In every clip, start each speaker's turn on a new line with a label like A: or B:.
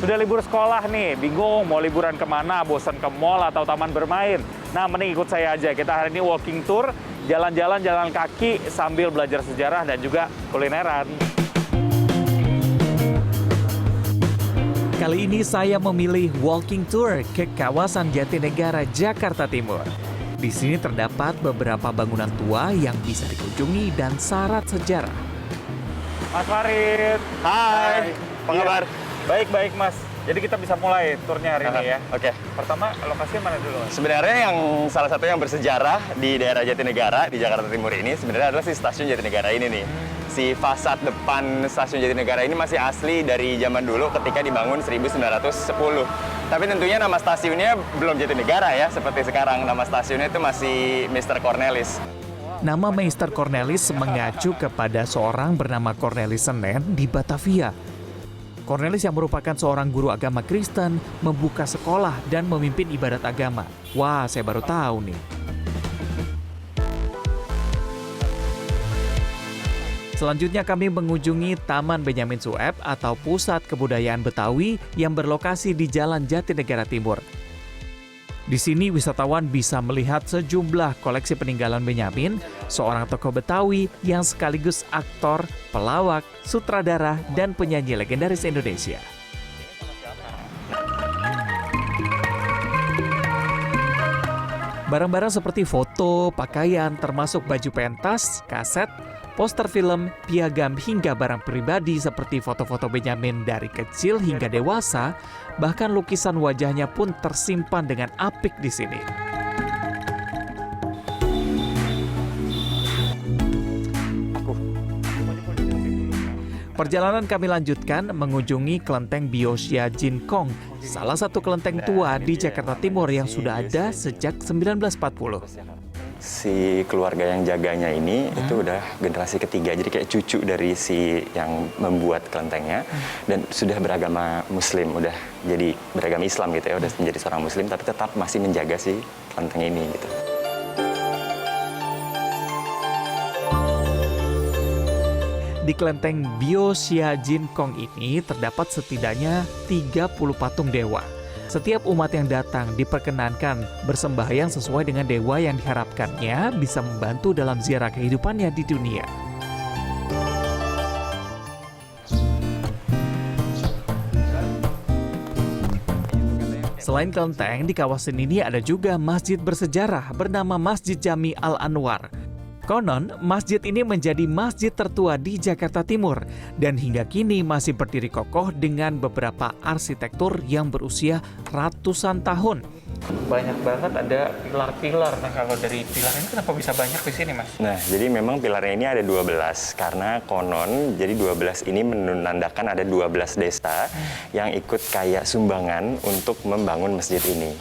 A: Sudah libur sekolah nih, bingung mau liburan kemana, bosan ke mall atau taman bermain. Nah, mending ikut saya aja. Kita hari ini walking tour, jalan-jalan jalan kaki sambil belajar sejarah dan juga kulineran.
B: Kali ini saya memilih walking tour ke kawasan Jatinegara, Jakarta Timur. Di sini terdapat beberapa bangunan tua yang bisa dikunjungi dan syarat sejarah.
A: Mas Farid.
C: Hai, apa kabar?
A: Baik-baik, Mas. Jadi kita bisa mulai turnya hari ini ya.
C: Oke.
A: Pertama, lokasinya mana dulu, Mas?
C: Sebenarnya yang salah satu yang bersejarah di daerah Jatinegara di Jakarta Timur ini sebenarnya adalah si stasiun Jatinegara ini nih. Si fasad depan stasiun Jatinegara ini masih asli dari zaman dulu ketika dibangun 1910. Tapi tentunya nama stasiunnya belum Jatinegara ya, seperti sekarang. Nama stasiunnya itu masih Mr. Cornelis.
B: Nama Meister Cornelis mengacu kepada seorang bernama Cornelis Senen di Batavia. Cornelis yang merupakan seorang guru agama Kristen membuka sekolah dan memimpin ibadat agama. Wah, saya baru tahu nih. Selanjutnya kami mengunjungi Taman Benyamin Sueb atau Pusat Kebudayaan Betawi yang berlokasi di Jalan Jatinegara Timur. Di sini wisatawan bisa melihat sejumlah koleksi peninggalan Benyamin, seorang tokoh Betawi yang sekaligus aktor, pelawak, sutradara, dan penyanyi legendaris Indonesia. Barang-barang seperti foto, pakaian, termasuk baju pentas, kaset, poster film, piagam hingga barang pribadi seperti foto-foto Benyamin dari kecil hingga dewasa, bahkan lukisan wajahnya pun tersimpan dengan apik di sini. Perjalanan kami lanjutkan mengunjungi kelenteng Biosia Jinkong, salah satu kelenteng tua di Jakarta Timur yang sudah ada sejak 1940.
C: Si keluarga yang jaganya ini itu udah generasi ketiga, jadi kayak cucu dari si yang membuat kelentengnya dan sudah beragama Muslim, udah jadi beragama Islam gitu ya, udah menjadi seorang Muslim tapi tetap masih menjaga si kelenteng ini gitu.
B: Di kelenteng Biosia Jinkong ini terdapat setidaknya 30 patung dewa. Setiap umat yang datang diperkenankan bersembahyang sesuai dengan dewa yang diharapkannya bisa membantu dalam ziarah kehidupannya di dunia. Selain kelenteng, di kawasan ini ada juga masjid bersejarah bernama Masjid Jami Al-Anwar. Konon, masjid ini menjadi masjid tertua di Jakarta Timur dan hingga kini masih berdiri kokoh dengan beberapa arsitektur yang berusia ratusan tahun.
A: Banyak banget ada pilar-pilar. Nah, kalau dari pilar ini kenapa bisa banyak di sini, Mas?
C: Nah, jadi memang pilarnya ini ada 12 karena konon jadi 12 ini menandakan ada 12 desa yang ikut kayak sumbangan untuk membangun masjid ini.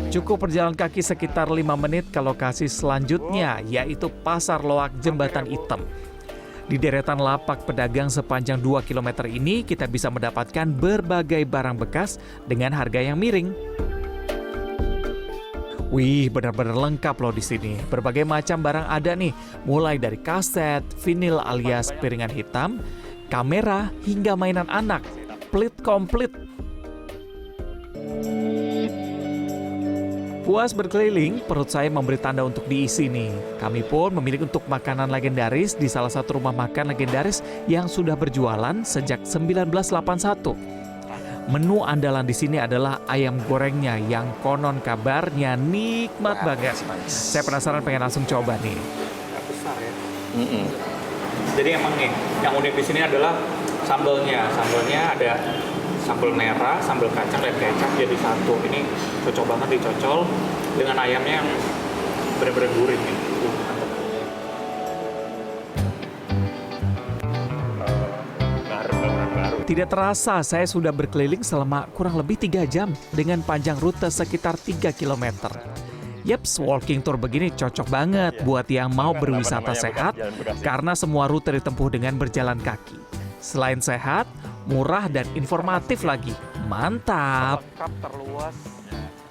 B: Cukup berjalan kaki sekitar 5 menit ke lokasi selanjutnya, yaitu Pasar Loak Jembatan Hitam. Di deretan lapak pedagang sepanjang 2 km ini, kita bisa mendapatkan berbagai barang bekas dengan harga yang miring. Wih, benar-benar lengkap loh di sini. Berbagai macam barang ada nih, mulai dari kaset, vinil alias piringan hitam, kamera, hingga mainan anak. Pelit komplit. Puas berkeliling, perut saya memberi tanda untuk diisi nih. Kami pun memilih untuk makanan legendaris di salah satu rumah makan legendaris yang sudah berjualan sejak 1981. Menu andalan di sini adalah ayam gorengnya yang konon kabarnya nikmat banget. Saya penasaran, pengen langsung coba nih.
A: Besar ya. Jadi emang nih, yang unik di sini adalah sambelnya. Sambelnya ada sambal merah, sambal kacang, dan kecap jadi satu. Ini cocok banget dicocol dengan ayamnya yang benar-benar gurih nih.
B: Tidak terasa saya sudah berkeliling selama kurang lebih 3 jam dengan panjang rute sekitar 3 km. Yaps, walking tour begini cocok banget buat yang mau berwisata sehat karena semua rute ditempuh dengan berjalan kaki. Selain sehat, murah dan informatif lagi. Mantap!
A: Terluas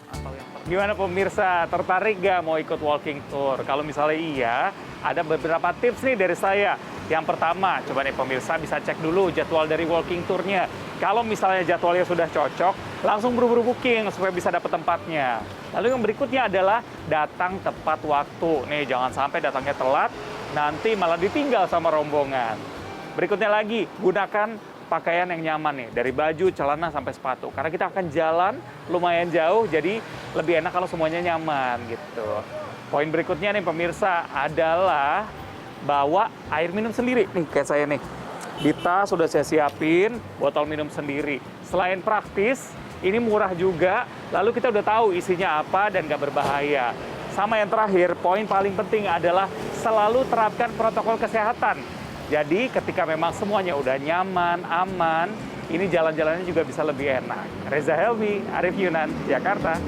A: atau yang Gimana pemirsa, tertarik gak mau ikut walking tour? Kalau misalnya iya, ada beberapa tips nih dari saya. Yang pertama, coba nih pemirsa bisa cek dulu jadwal dari walking tournya. Kalau misalnya jadwalnya sudah cocok, langsung buru-buru booking supaya bisa dapat tempatnya. Lalu yang berikutnya adalah datang tepat waktu. Nih, jangan sampai datangnya telat, nanti malah ditinggal sama rombongan. Berikutnya lagi, gunakan pakaian yang nyaman nih, dari baju, celana, sampai sepatu. Karena kita akan jalan lumayan jauh, jadi lebih enak kalau semuanya nyaman gitu. Poin berikutnya nih pemirsa adalah bawa air minum sendiri. Nih kayak saya nih, di tas sudah saya siapin botol minum sendiri. Selain praktis, ini murah juga, lalu kita udah tahu isinya apa dan nggak berbahaya. Sama yang terakhir, poin paling penting adalah selalu terapkan protokol kesehatan. Jadi ketika memang semuanya udah nyaman, aman, ini jalan-jalannya juga bisa lebih enak. Reza Helmi, Arif Yunan, Jakarta.